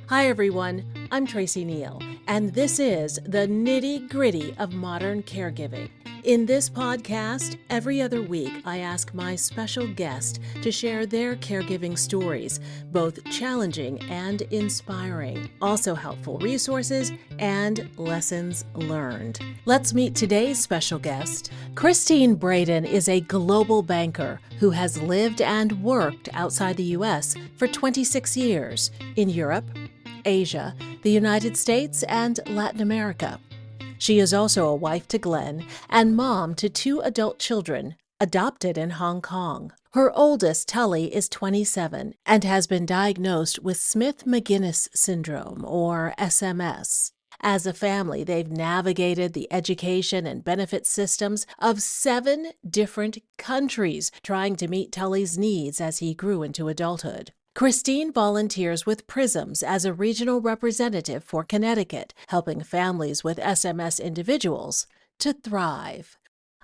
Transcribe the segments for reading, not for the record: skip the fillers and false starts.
Hi everyone, I'm Tracey Neale, and this is the nitty-gritty of modern caregiving. In this podcast, every other week I ask my special guest to share their caregiving stories, both challenging and inspiring, also helpful resources and lessons learned. Let's meet today's special guest. Kristine Braden is a global banker who has lived and worked outside the U.S. for 26 years in Europe, Asia, the United States, and Latin America. She is also a wife to Glenn and mom to 2 adult children, adopted in Hong Kong. Her oldest, Tully, is 27 and has been diagnosed with Smith-Magenis Syndrome, or SMS. As a family, they've navigated the education and benefit systems of 7 different countries, trying to meet Tully's needs as he grew into adulthood. Kristine volunteers with PRISMS as a regional representative for Connecticut, helping families with SMS individuals to thrive.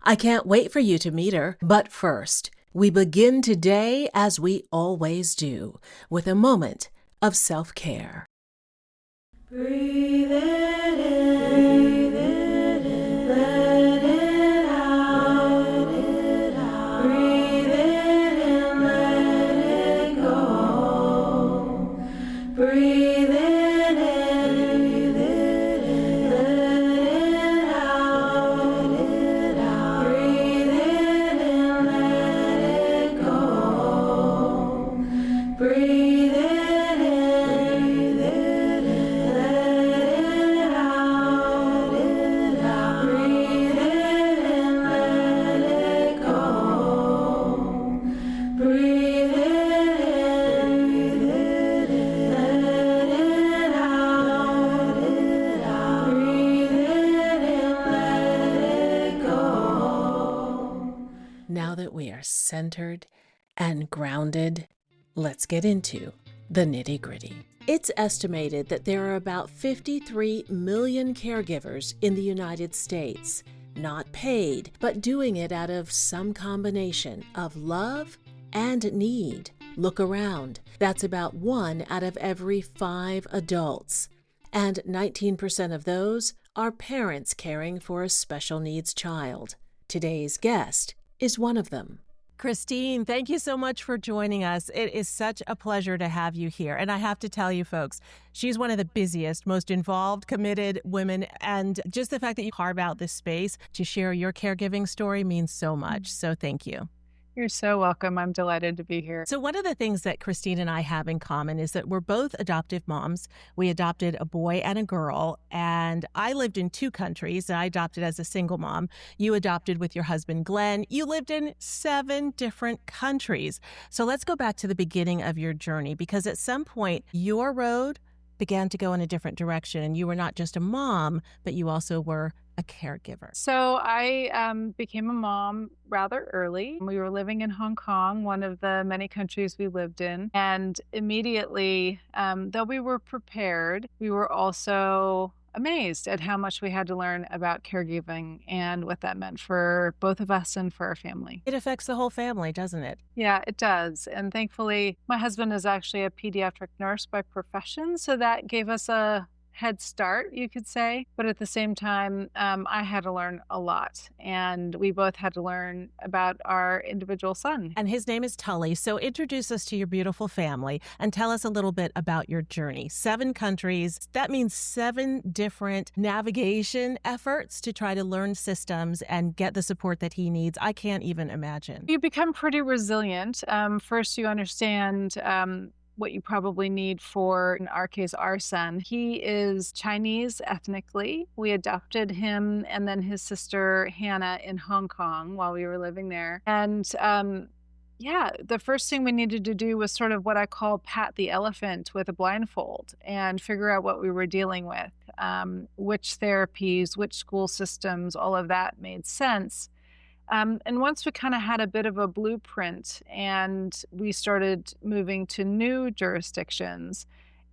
I can't wait for you to meet her, but first, we begin today as we always do, with a moment of self-care. Breathe it in, breathe it in, let it out, breathe it in, let it go. Breathe it in, breathe it in, let it out, breathe it in, let it go. Breathe it in, breathe it in, let it out, breathe it in, let it go. Breathe it in, breathe it in, let it out, breathe it in, let it go. Now that we are centered and grounded, let's get into the nitty-gritty. It's estimated that there are about 53 million caregivers in the United States, not paid, but doing it out of some combination of love and need. Look around. That's about 1 out of every 5 adults. And 19% of those are parents caring for a special needs child. Today's guest is one of them. Kristine, thank you so much for joining us. It is such a pleasure to have you here. And I have to tell you, folks, she's one of the busiest, most involved, committed women. And just the fact that you carve out this space to share your caregiving story means so much. So thank you. You're so welcome. I'm delighted to be here. So one of the things that Kristine and I have in common is that we're both adoptive moms. We adopted a boy and a girl, and I lived in 2 countries. I adopted as a single mom. You adopted with your husband, Glenn. You lived in 7 different countries. So let's go back to the beginning of your journey, because at some point, your road began to go in a different direction, and you were not just a mom, but you also were a caregiver. So I became a mom rather early. We were living in Hong Kong, one of the many countries we lived in. And immediately, though we were prepared, we were also amazed at how much we had to learn about caregiving and what that meant for both of us and for our family. It affects the whole family, doesn't it? Yeah, it does. And thankfully, my husband is actually a pediatric nurse by profession, so that gave us a head start, you could say. But at the same time, I had to learn a lot. And we both had to learn about our individual son. And his name is Tully. So introduce us to your beautiful family and tell us a little bit about your journey. 7 countries. That means 7 different navigation efforts to try to learn systems and get the support that he needs. I can't even imagine. You become pretty resilient. First, you understand what you probably need for, in our case, our son. He is Chinese ethnically. We adopted him and then his sister Hannah in Hong Kong while we were living there. And the first thing we needed to do was sort of what I call pat the elephant with a blindfold and figure out what we were dealing with, which therapies, which school systems, all of that made sense. And once we kind of had a bit of a blueprint and we started moving to new jurisdictions,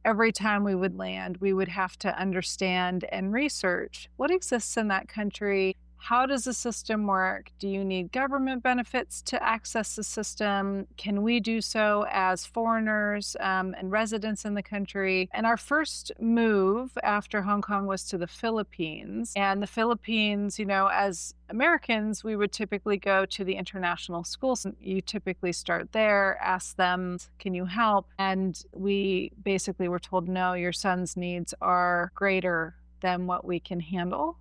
every time we would land, we would have to understand and research what exists in that country, how does the system work? Do you need government benefits to access the system? Can we do so as foreigners and residents in the country? And our first move after Hong Kong was to the Philippines. And the Philippines, as Americans, we would typically go to the international schools. You typically start there, ask them, can you help? And we basically were told, no, your son's needs are greater than what we can handle.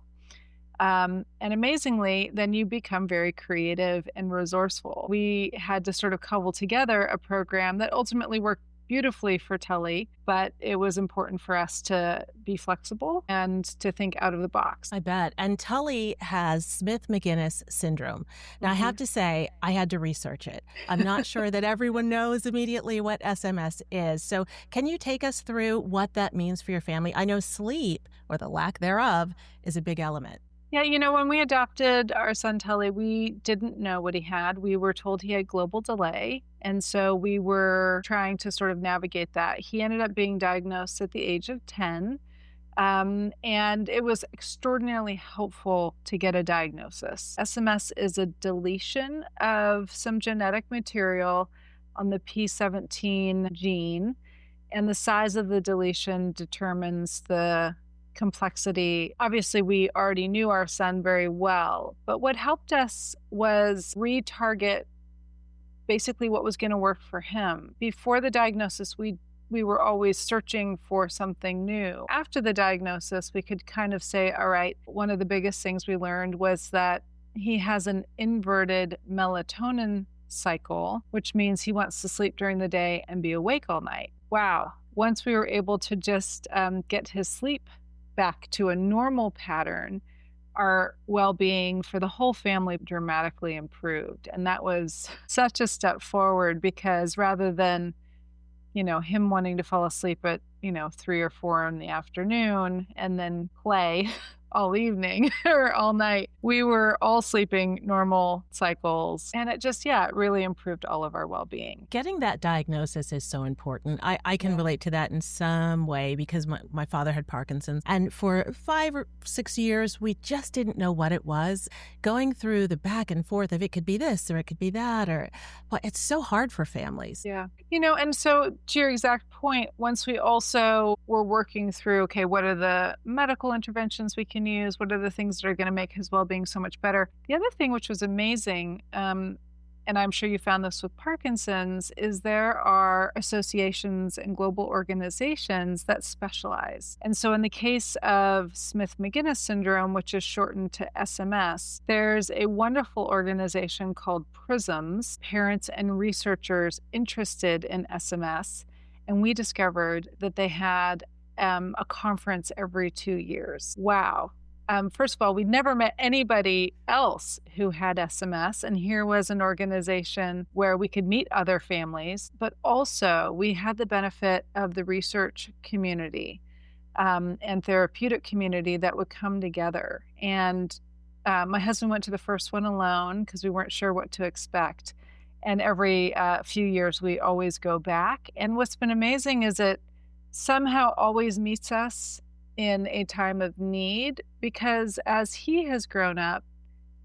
And amazingly, then you become very creative and resourceful. We had to sort of cobble together a program that ultimately worked beautifully for Tully, but it was important for us to be flexible and to think out of the box. I bet. And Tully has Smith-Magenis Syndrome. Now, I have to say, I had to research it. I'm not sure that everyone knows immediately what SMS is. So can you take us through what that means for your family? I know sleep, or the lack thereof, is a big element. Yeah, when we adopted our son Tully, we didn't know what he had. We were told he had global delay. And so we were trying to sort of navigate that. He ended up being diagnosed at the age of 10. And it was extraordinarily helpful to get a diagnosis. SMS is a deletion of some genetic material on the P17 gene. And the size of the deletion determines the complexity. Obviously, we already knew our son very well, but what helped us was retarget basically what was going to work for him. Before the diagnosis, we were always searching for something new. After the diagnosis, we could kind of say, all right, one of the biggest things we learned was that he has an inverted melatonin cycle, which means he wants to sleep during the day and be awake all night. Wow. Once we were able to just get his sleep back to a normal pattern, our well-being for the whole family dramatically improved. And that was such a step forward because rather than, him wanting to fall asleep at, 3 or 4 in the afternoon and then play all evening or all night, we were all sleeping normal cycles. And it just, it really improved all of our well-being. Getting that diagnosis is so important. I can relate to that in some way because my father had Parkinson's. And for 5 or 6 years, we just didn't know what it was. Going through the back and forth of it could be this or it could be that, it's so hard for families. Yeah. And so to your exact point, once we also were working through, okay, what are the medical interventions we can use? What are the things that are going to make his well-being so much better? The other thing which was amazing, and I'm sure you found this with Parkinson's, is there are associations and global organizations that specialize. And so in the case of Smith-Magenis Syndrome, which is shortened to SMS, there's a wonderful organization called PRISMS, Parents and Researchers Interested in SMS. And we discovered that they had a conference every 2 years. Wow. First of all, we'd never met anybody else who had SMS, and here was an organization where we could meet other families, but also we had the benefit of the research community and therapeutic community that would come together. And my husband went to the first one alone because we weren't sure what to expect. And every few years, we always go back. And what's been amazing is it somehow always meets us in a time of need, because as he has grown up,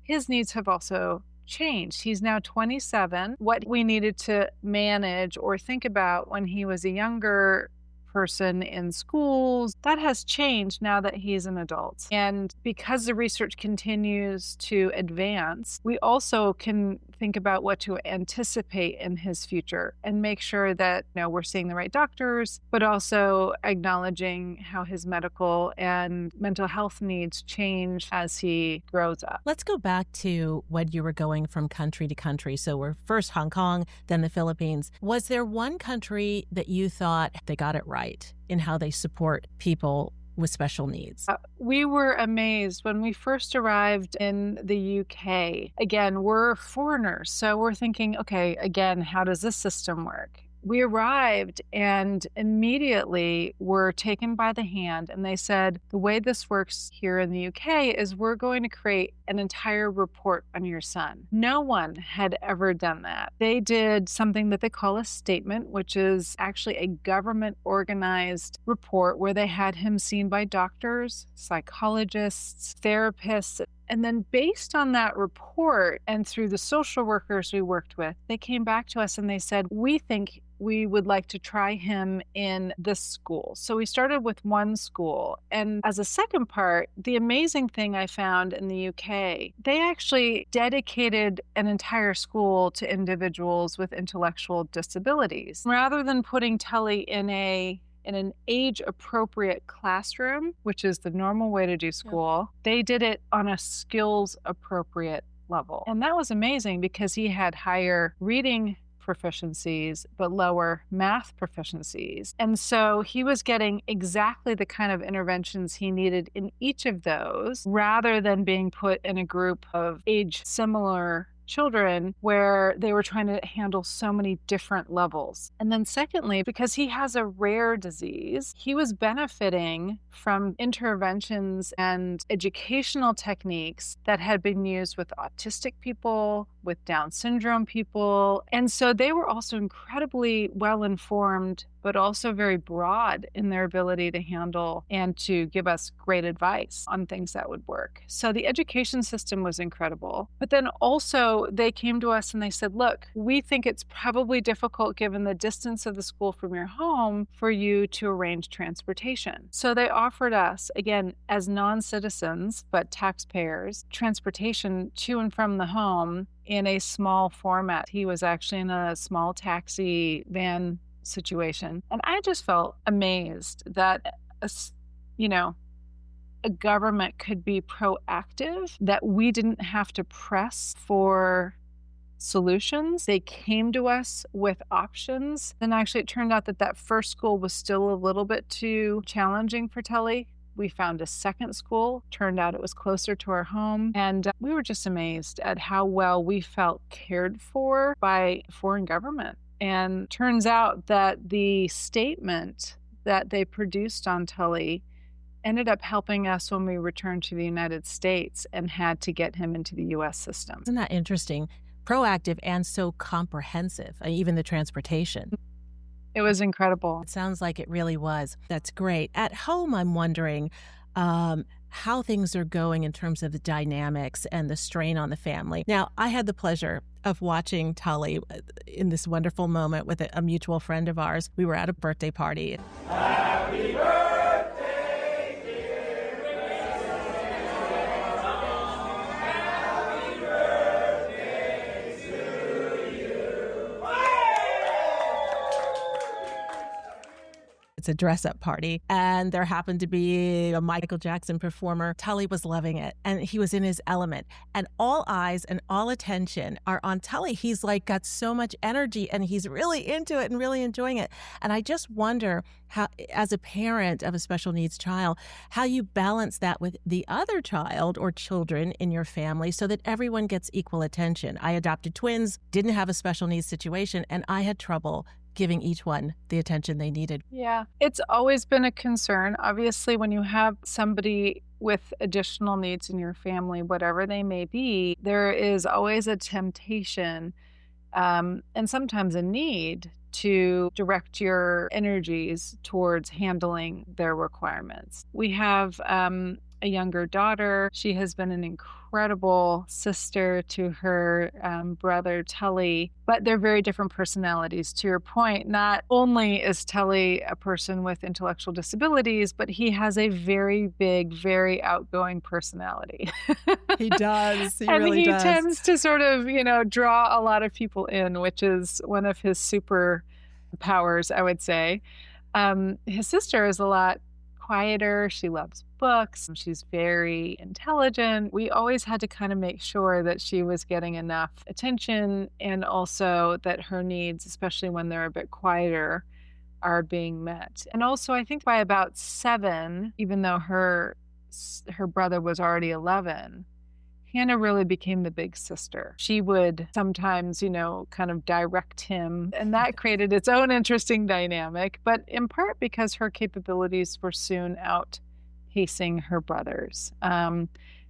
his needs have also changed. He's now 27. What we needed to manage or think about when he was a younger person in schools, that has changed now that he's an adult. And because the research continues to advance, we also can think about what to anticipate in his future and make sure that we're seeing the right doctors, but also acknowledging how his medical and mental health needs change as he grows up. Let's go back to when you were going from country to country. So we're first Hong Kong, then the Philippines. Was there one country that you thought they got it right in how they support people with special needs? We were amazed when we first arrived in the UK. Again, we're foreigners, so we're thinking, okay, again, how does this system work? We arrived and immediately were taken by the hand, and they said, the way this works here in the UK is we're going to create an entire report on your son. No one had ever done that. They did something that they call a statement, which is actually a government organized report where they had him seen by doctors, psychologists, therapists, And then based on that report and through the social workers we worked with, they came back to us and they said, we think we would like to try him in this school. So we started with one school. And as a second part, the amazing thing I found in the UK, they actually dedicated an entire school to individuals with intellectual disabilities. Rather than putting Tully in an age-appropriate classroom, which is the normal way to do school, they did it on a skills-appropriate level. And that was amazing because he had higher reading proficiencies, but lower math proficiencies. And so he was getting exactly the kind of interventions he needed in each of those, rather than being put in a group of age-similar children where they were trying to handle so many different levels. And then secondly, because he has a rare disease, he was benefiting from interventions and educational techniques that had been used with autistic people, with Down syndrome people. And so they were also incredibly well-informed, but also very broad in their ability to handle and to give us great advice on things that would work. So the education system was incredible. But then also they came to us and they said, look, we think it's probably difficult given the distance of the school from your home for you to arrange transportation. So they offered us, again, as non-citizens, but taxpayers, transportation to and from the home in a small format. He was actually in a small taxi van situation. And I just felt amazed that, a government could be proactive, that we didn't have to press for solutions. They came to us with options. And actually, it turned out that first school was still a little bit too challenging for Tully. We found a second school. Turned out it was closer to our home. And we were just amazed at how well we felt cared for by foreign government. And turns out that the statement that they produced on Tully ended up helping us when we returned to the United States and had to get him into the U.S. system. Isn't that interesting? Proactive and so comprehensive, even the transportation. It was incredible. It sounds like it really was. That's great. At home, I'm wondering how things are going in terms of the dynamics and the strain on the family. Now, I had the pleasure of watching Tully in this wonderful moment with a mutual friend of ours. We were at a birthday party. Happy birthday, dear Happy birthday to you. It's a dress-up party, and there happened to be a Michael Jackson performer. Tully was loving it, and he was in his element. And all eyes and all attention are on Tully. He's like got so much energy, and he's really into it and really enjoying it. And I just wonder how, as a parent of a special needs child, how you balance that with the other child or children in your family so that everyone gets equal attention. I adopted twins, didn't have a special needs situation, and I had trouble giving each one the attention they needed. Yeah, it's always been a concern. Obviously, when you have somebody with additional needs in your family, whatever they may be, there is always a temptation and sometimes a need to direct your energies towards handling their requirements. We have a younger daughter. She has been an incredible sister to her brother, Tully, but they're very different personalities. To your point, not only is Tully a person with intellectual disabilities, but he has a very big, very outgoing personality. He does. He and really does. And he tends to sort of, draw a lot of people in, which is one of his superpowers, I would say. His sister is a lot quieter. She loves books. She's very intelligent. We always had to kind of make sure that she was getting enough attention and also that her needs, especially when they're a bit quieter, are being met. And also, I think by about 7, even though her brother was already 11, Hannah really became the big sister. She would sometimes, kind of direct him, and that created its own interesting dynamic, but in part because her capabilities were soon outpacing her brother's.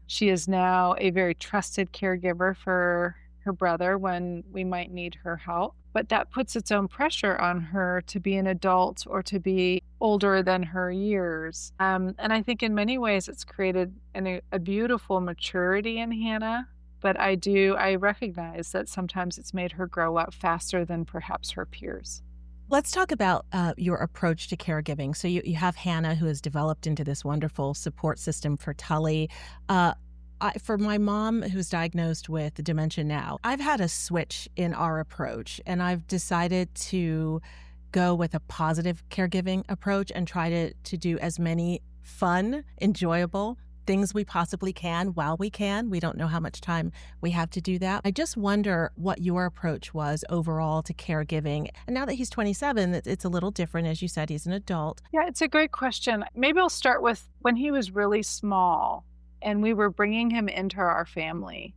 She is now a very trusted caregiver for her brother when we might need her help. But that puts its own pressure on her to be an adult or to be older than her years. And I think in many ways it's created a beautiful maturity in Hannah. But I recognize that sometimes it's made her grow up faster than perhaps her peers. Let's talk about your approach to caregiving. So you have Hannah, who has developed into this wonderful support system for Tully. For my mom, who's diagnosed with dementia now, I've had a switch in our approach, and I've decided to go with a positive caregiving approach and try to do as many fun, enjoyable things we possibly can while we can. We don't know how much time we have to do that. I just wonder what your approach was overall to caregiving. And now that he's 27, it's a little different. As you said, he's an adult. Yeah, it's a great question. Maybe I'll start with when he was really small and we were bringing him into our family.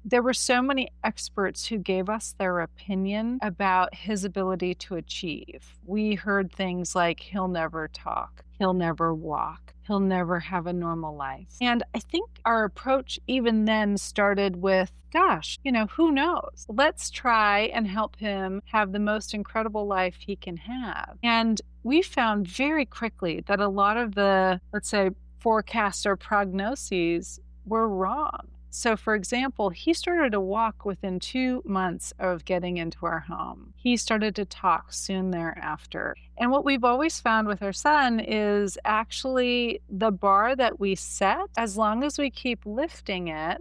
There were so many experts who gave us their opinion about his ability to achieve. We heard things like, he'll never talk, he'll never walk, he'll never have a normal life. And I think our approach even then started with, gosh, who knows? Let's try and help him have the most incredible life he can have. And we found very quickly that a lot of the, let's say, forecasts or prognoses were wrong. So, for example, he started to walk within 2 months of getting into our home. He started to talk soon thereafter. And what we've always found with our son is actually the bar that we set, as long as we keep lifting it,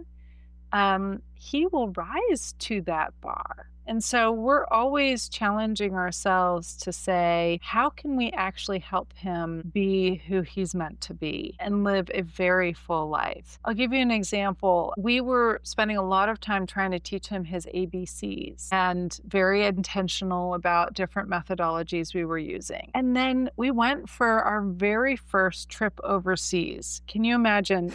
he will rise to that bar. And so we're always challenging ourselves to say, how can we actually help him be who he's meant to be and live a very full life? I'll give you an example. We were spending a lot of time trying to teach him his ABCs and very intentional about different methodologies we were using. And then we went for our very first trip overseas. Can you imagine,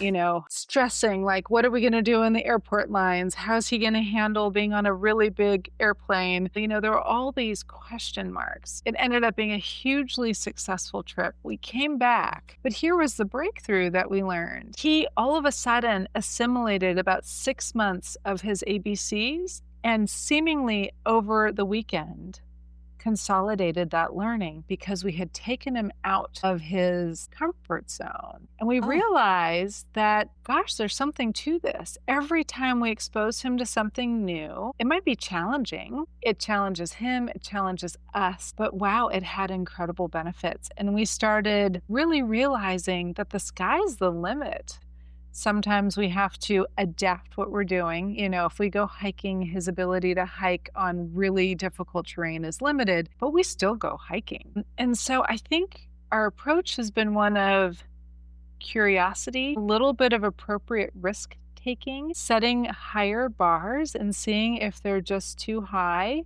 stressing, like, what are we going to do in the airport lines? How's he going to handle being on a really big airplane? There were all these question marks. It ended up being a hugely successful trip. We came back, but here was the breakthrough that we learned. He all of a sudden assimilated about 6 months of his ABCs and seemingly over the weekend consolidated that learning because we had taken him out of his comfort zone. And we realized that, gosh, there's something to this. Every time we expose him to something new, it might be challenging. It challenges him, it challenges us, but wow, it had incredible benefits. And we started really realizing that the sky's the limit. Sometimes we have to adapt what we're doing. If we go hiking, his ability to hike on really difficult terrain is limited, but we still go hiking. And so I think our approach has been one of curiosity, a little bit of appropriate risk taking, setting higher bars and seeing if they're just too high.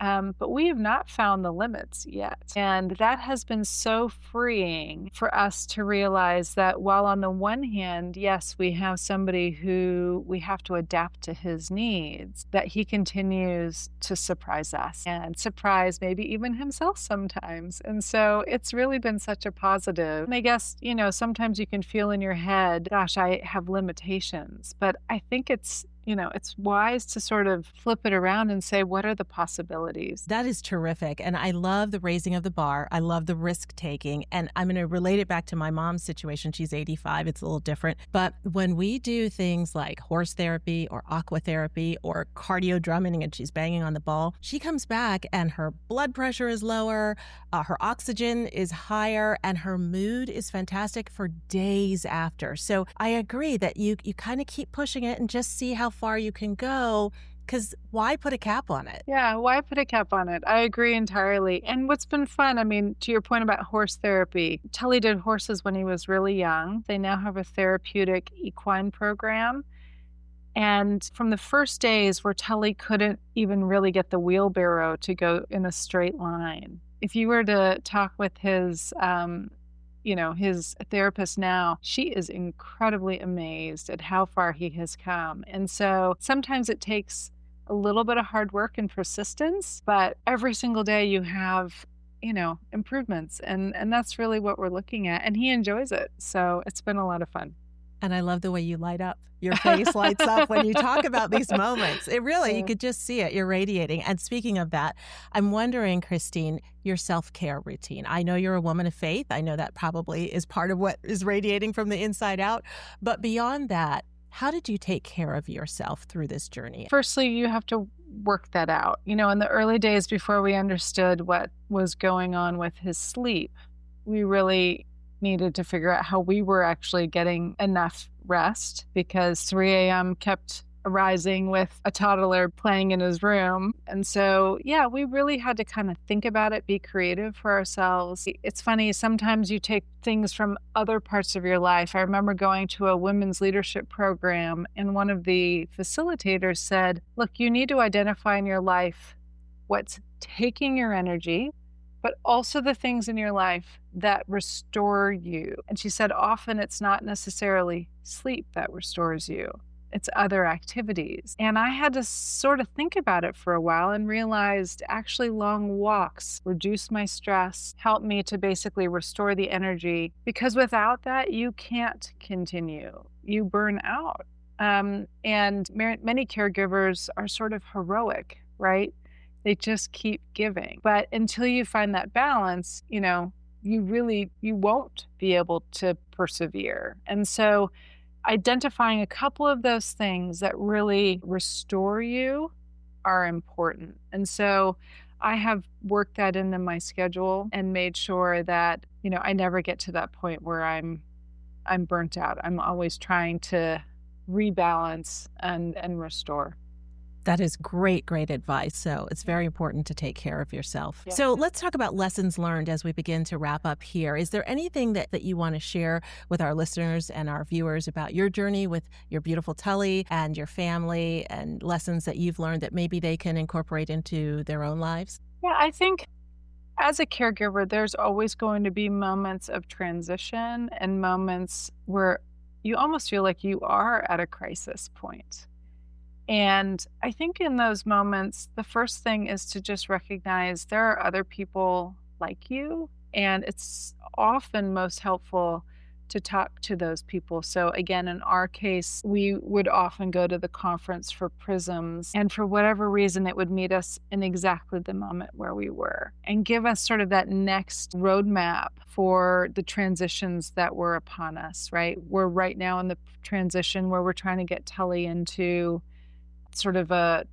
But we have not found the limits yet. And that has been so freeing for us to realize that while on the one hand, yes, we have somebody who we have to adapt to his needs, that he continues to surprise us and surprise maybe even himself sometimes. And so it's really been such a positive. And I guess, sometimes you can feel in your head, gosh, I have limitations. But I think it's wise to sort of flip it around and say, what are the possibilities? That is terrific. And I love the raising of the bar. I love the risk taking. And I'm going to relate it back to my mom's situation. She's 85. It's a little different. But when we do things like horse therapy or aqua therapy or cardio drumming and she's banging on the ball, she comes back and her blood pressure is lower, her oxygen is higher, and her mood is fantastic for days after. So I agree that you kind of keep pushing it and just see how far you can go, because why put a cap on it? Yeah, why put a cap on it? I agree entirely. And what's been fun, to your point about horse therapy, Tully did horses when he was really young. They now have a therapeutic equine program. And from the first days where Tully couldn't even really get the wheelbarrow to go in a straight line, if you were to talk with his his therapist now, she is incredibly amazed at how far he has come. And so sometimes it takes a little bit of hard work and persistence, but every single day you have, improvements. And that's really what we're looking at. And he enjoys it. So it's been a lot of fun. And I love the way you light up. Your face lights up when you talk about these moments. It really, you could just see it. You're radiating. And speaking of that, I'm wondering, Kristine, your self-care routine. I know you're a woman of faith. I know that probably is part of what is radiating from the inside out. But beyond that, how did you take care of yourself through this journey? Firstly, you have to work that out. In the early days before we understood what was going on with his sleep, we really needed to figure out how we were actually getting enough rest, because 3 a.m. kept arising with a toddler playing in his room. And so, we really had to kind of think about it, be creative for ourselves. It's funny, sometimes you take things from other parts of your life. I remember going to a women's leadership program, and one of the facilitators said, look, you need to identify in your life what's taking your energy, but also the things in your life that restore you. And she said, often it's not necessarily sleep that restores you. It's other activities. And I had to sort of think about it for a while and realized actually long walks reduce my stress, help me to basically restore the energy, because without that, you can't continue. You burn out. And many caregivers are sort of heroic, right? They just keep giving. But until you find that balance, you won't be able to persevere. And so identifying a couple of those things that really restore you are important. And so I have worked that into my schedule and made sure that, I never get to that point where I'm burnt out. I'm always trying to rebalance and restore. That is great, great advice. So it's very important to take care of yourself. Yeah. So let's talk about lessons learned as we begin to wrap up here. Is there anything that you want to share with our listeners and our viewers about your journey with your beautiful Tully and your family, and lessons that you've learned that maybe they can incorporate into their own lives? Yeah, I think as a caregiver, there's always going to be moments of transition and moments where you almost feel like you are at a crisis point. And I think in those moments, the first thing is to just recognize there are other people like you, and it's often most helpful to talk to those people. So again, in our case, we would often go to the conference for prisms, and for whatever reason, it would meet us in exactly the moment where we were and give us sort of that next roadmap for the transitions that were upon us, right? We're right now in the transition where we're trying to get Tully into sort of a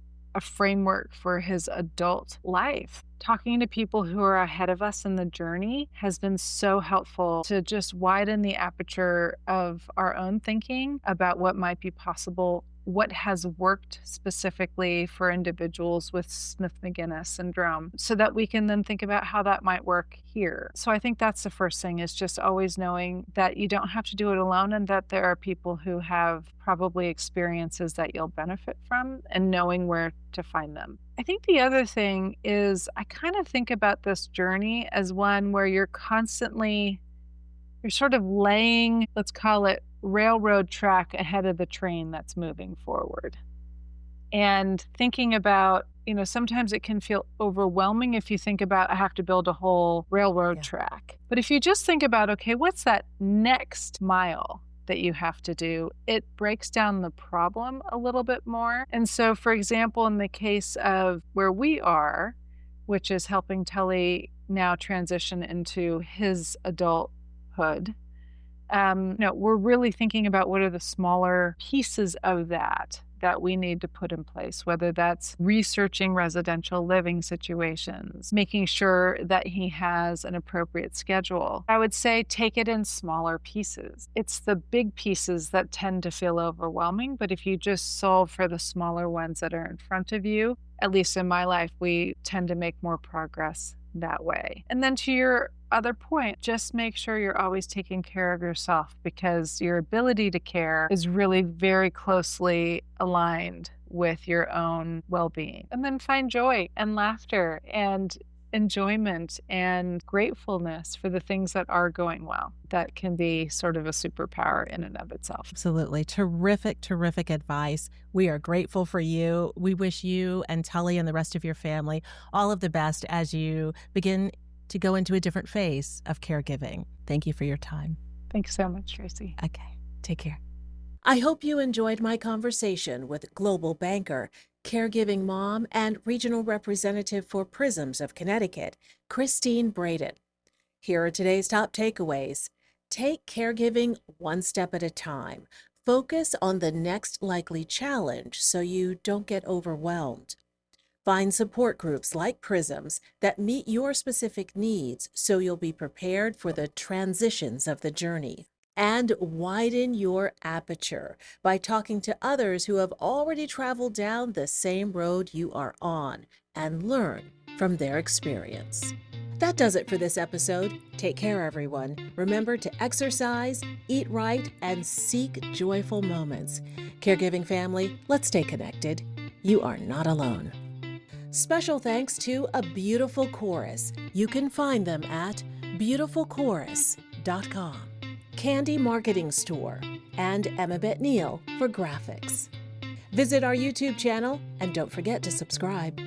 framework for his adult life. Talking to people who are ahead of us in the journey has been so helpful to just widen the aperture of our own thinking about what might be possible, what has worked specifically for individuals with Smith-Magenis Syndrome, so that we can then think about how that might work here. So I think that's the first thing, is just always knowing that you don't have to do it alone, and that there are people who have probably experiences that you'll benefit from, and knowing where to find them. I think the other thing is I kind of think about this journey as one where you're sort of laying, let's call it, railroad track ahead of the train that's moving forward. And thinking about, sometimes it can feel overwhelming if you think about, I have to build a whole railroad track. But if you just think about, okay, what's that next mile that you have to do, it breaks down the problem a little bit more. And so, for example, in the case of where we are, which is helping Tully now transition into his adulthood, we're really thinking about what are the smaller pieces of that we need to put in place, whether that's researching residential living situations, making sure that he has an appropriate schedule. I would say take it in smaller pieces. It's the big pieces that tend to feel overwhelming, but if you just solve for the smaller ones that are in front of you, at least in my life, we tend to make more progress that way. And then to your other point, just make sure you're always taking care of yourself, because your ability to care is really very closely aligned with your own well-being. And then find joy and laughter and enjoyment and gratefulness for the things that are going well. That can be sort of a superpower in and of itself. Absolutely. Terrific, terrific advice. We are grateful for you. We wish you and Tully and the rest of your family all of the best as you begin to go into a different phase of caregiving. Thank you for your time. Thanks so much, Tracey. Okay. Take care. I hope you enjoyed my conversation with global banker, caregiving mom, and regional representative for Prisms of Connecticut, Kristine Braden. Here are today's top takeaways. Take caregiving one step at a time. Focus on the next likely challenge so you don't get overwhelmed. Find support groups like Prisms that meet your specific needs so you'll be prepared for the transitions of the journey. And widen your aperture by talking to others who have already traveled down the same road you are on and learn from their experience. That does it for this episode. Take care, everyone. Remember to exercise, eat right, and seek joyful moments. Caregiving family, let's stay connected. You are not alone. Special thanks to A Beautiful Chorus. You can find them at beautifulchorus.com. Candy Marketing Store, and Neale for graphics. Visit our YouTube channel and don't forget to subscribe.